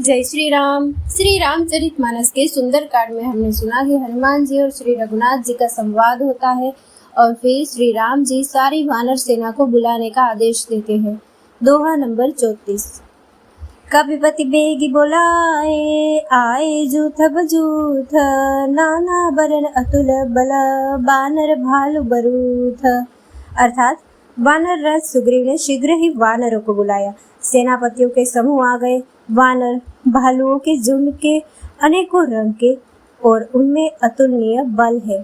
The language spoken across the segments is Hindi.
जय श्री राम। श्री रामचरितमानस के सुंदरकांड में हमने सुना कि हनुमान जी और श्री रघुनाथ जी का संवाद होता है और फिर श्री राम जी सारी वानर सेना को बुलाने का आदेश देते हैं। दोहा नंबर 34। कपिपति बेगी बोलाए, आए जूथ बजूथ, नाना बरन अतुल बल, बानर भालू बरूथ। अर्थात वानर राज सुग्रीव ने शीघ्र ही वानरों को बुलाया। सेनापतियों के समूह आ गए। वानर भालुओं के झुंड के अनेकों रंग के और उनमें अतुलनीय बल है।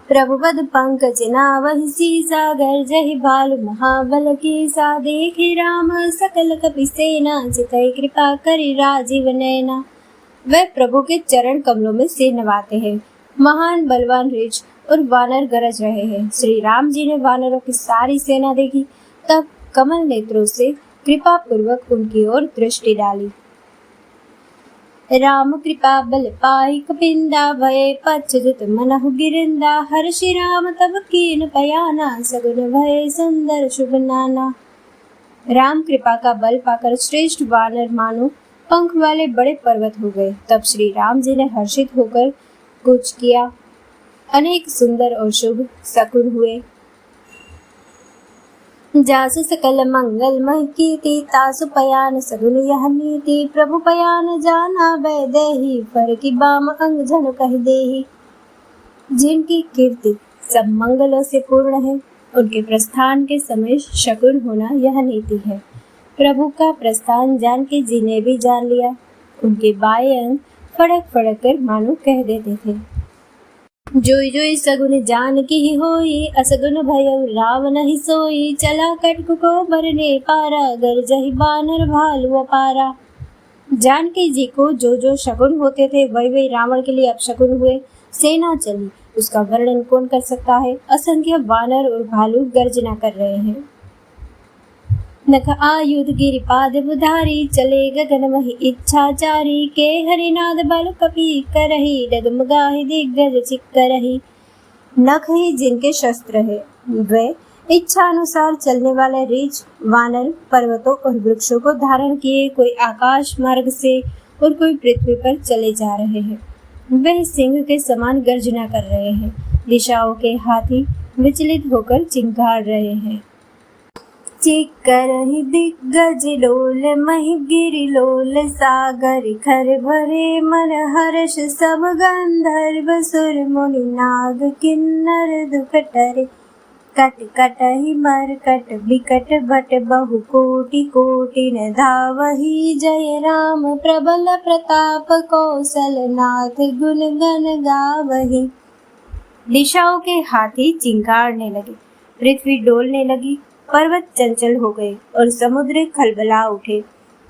प्रभुपद पंकज नावहि सीसा, गर्जहि भालु महाबल कीसा, देखि राम सकल कपि सेना, जितहि कृपा करि राजीव नैना। वे प्रभु के चरण कमलों में सिर नवाते हैं। महान बलवान रीछ और वानर गरज रहे हैं। श्री राम जी ने वानरों की सारी सेना देखी, तब कमल नेत्रों से कृपा पूर्वक उनकी ओर दृष्टि डाली। राम कृपा बल पाई कपिंदा, भये पच्युत मनहु गिरिंदा, हर्षि राम तब कीन पयाना, सगुन भये सुंदर शुभ नाना। राम कृपा का बल पाकर श्रेष्ठ वानर मानो पंख वाले बड़े पर्वत हो गए। तब श्री राम जी ने हर्षित होकर कूच किया। अनेक सुंदर और शुभ शकुन हुए। जासु सकल मंगलमय कीर्ति, तासु पयान सगुन यह नीति, प्रभु पयान जाना वैदेही, फर की बाम अंग जन कह देही। जिनकी कीर्ति सब मंगलों से पूर्ण है, उनके प्रस्थान के समय शकुन होना यह नीति है। प्रभु का प्रस्थान जान के जी ने भी जान लिया। उनके बाएं अंग फड़क फड़क कर मानो कह देते थे। जोई जोई सगुन जान की ही होई, असगुन भय रावण ही सोई, चला कटक को भरने पारा, गरजहि बानर भालु अपारा। जानकी जी को जो जो शकुन होते थे वही रावण के लिए अपशकुन हुए। सेना चली, उसका वर्णन कौन कर सकता है। असंख्य वानर और भालू गर्जना कर रहे हैं। नख आयुध गिरिपाद बुधारी, चले गगन महि इच्छाचारी, के हरिनाद बल कपि करहि, डगमगाहि दिग्गज चिक्करहि। नख ही जिनके शस्त्र है, वे इच्छा अनुसार चलने वाले रीछ वानर पर्वतों और वृक्षों को धारण किए कोई आकाश मार्ग से और कोई पृथ्वी पर चले जा रहे हैं। वे सिंह के समान गर्जना कर रहे हैं। दिशाओं के हाथी विचलित होकर चिंकार रहे हैं। चिक्करहि दिग्गज लोल, महि गिरि लोल सागर, खर भरे मन हर्ष सब गंधर्व सुर मुनि नाग किन्नर दुख टरे, कट कटहि मरकट बिकट भट बहु कोटि कोटि न धावहि, जय राम प्रबल प्रताप कौशल नाथ गुण गण गावहि। दिशाओं के हाथी चिंकारने लगे, पृथ्वी डोलने लगी, पर्वत चंचल हो गए और समुद्र खलबला उठे।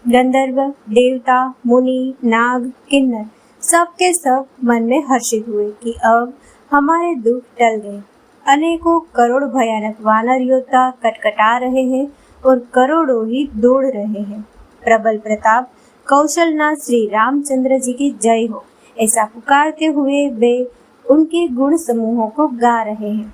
गंधर्व, देवता, मुनि, नाग, किन्नर सब के सब मन में हर्षित हुए कि अब हमारे दुख टल गए। अनेकों करोड़ भयानक वानर योद्धा कटकटा रहे हैं और करोड़ों ही दौड़ रहे हैं। प्रबल प्रताप कौशलनाथ श्री रामचंद्र जी की जय हो, ऐसा पुकारते हुए वे उनके गुण समूहों को गा रहे हैं।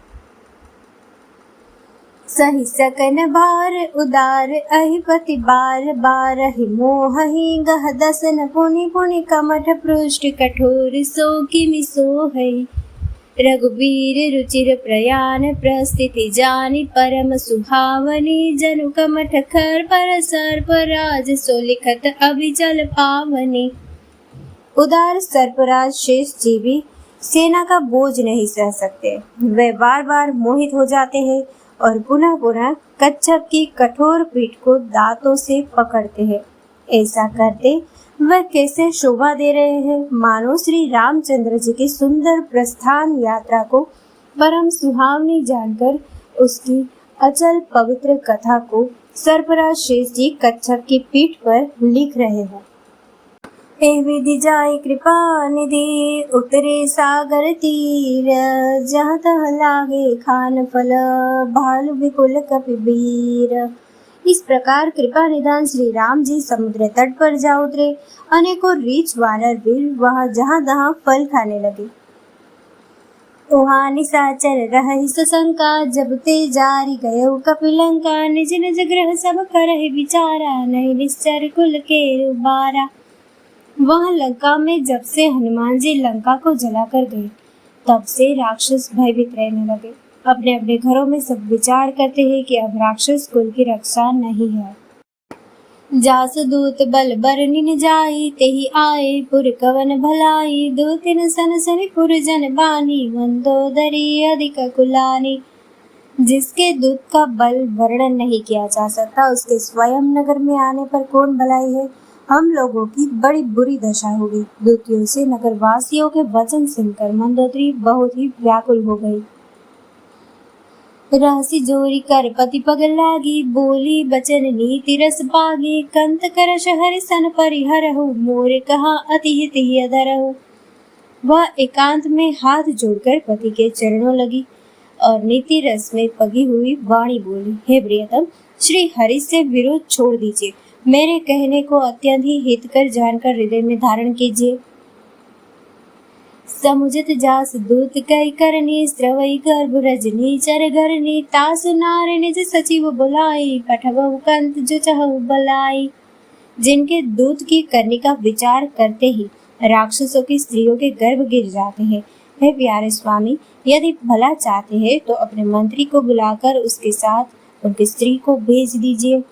सही सकन भार उदार, अहिपति बार बार, हि मोहि गह दसन, पुनि पुनि कमठ पृष्ठ कठोर, सो किमि सोहै। रघुबीर रुचिर प्रयाण, प्रस्थिति जानि परम सुहावनी, जनु कमठ खर पर सर्प राज, सो लिखत अभिचल पावनी। उदार सर्पराज शेष जी भी सेना का बोझ नहीं सह सकते। वे बार बार मोहित हो जाते हैं और पुनः पुनः कच्छप की कठोर पीठ को दांतों से पकड़ते हैं। ऐसा करते वह कैसे शोभा दे रहे हैं, मानो श्री रामचंद्र जी की सुंदर प्रस्थान यात्रा को परम सुहावनी जानकर उसकी अचल पवित्र कथा को सर्पराज शेष जी कच्छप की पीठ पर लिख रहे हैं। ए विधि जाय कृपा निधि, उतरे सागर तीर, जहाँ तह लागे खान फल, भालु विपुल कपिबीर। इस प्रकार कृपा निधान श्री राम जी समुद्र तट पर जा उतरे। अनेकों रीछ वानर वीर वहाँ जहाँ तहाँ फल खाने लगे। वहाँ निशाचर रही सशंका, जब ते जारी गयो कपिलंका। निज निज ग्रह सब करहि विचारा, नहीं निश्चर कुल के उबारा। वह लंका में जब से हनुमान जी लंका को जलाकर गए, तब से राक्षस भयभीत रहने लगे। अपने अपने घरों में सब विचार करते हैं कि अब राक्षस कुल की रक्षा नहीं है। जासु दूत बल बरनिन जाई, तेहि आए पुर कवन भलाई। दूतिन सन सनि पुर जन बानी, मंदोदरी अधिक कुलानी। जिसके दूत का बल वर्णन नहीं किया जा सकता, उसके स्वयं नगर में आने पर कौन भलाई है। हम लोगों की बड़ी बुरी दशा हो गई। दूतियों से नगर वासियों के वचन सुनकर मंदोदरी बहुत ही व्याकुल हो गई। राशि जोरी कर पति पग लागी, बोली बचन नीति रस पागी। कंत करश हरि सन परिहरहु, मोरे कहा अति हित ही अधरहु। वह एकांत में हाथ जोड़कर पति के चरणों लगी और नीति रस में पगी हुई वाणी बोली, हे प्रियतम, श्री हरि से विरोध छोड़ दीजिए। मेरे कहने को अत्यंत ही हितकर जानकर हृदय में धारण कीजिए। समुझत जास दूत कई करनी, स्रवई गर्भ रजनी चर घरनी। तासु नारे निज सचिव बुलाई, पठबहु कंत जो चहु बलाई। जिनके दूत की करने का विचार करते ही राक्षसों की स्त्रियों के गर्भ गिर जाते हैं। हे प्यारे स्वामी, यदि भला चाहते हैं तो अपने मंत्री को बुलाकर उसके साथ उनकी स्त्री को भेज दीजिए।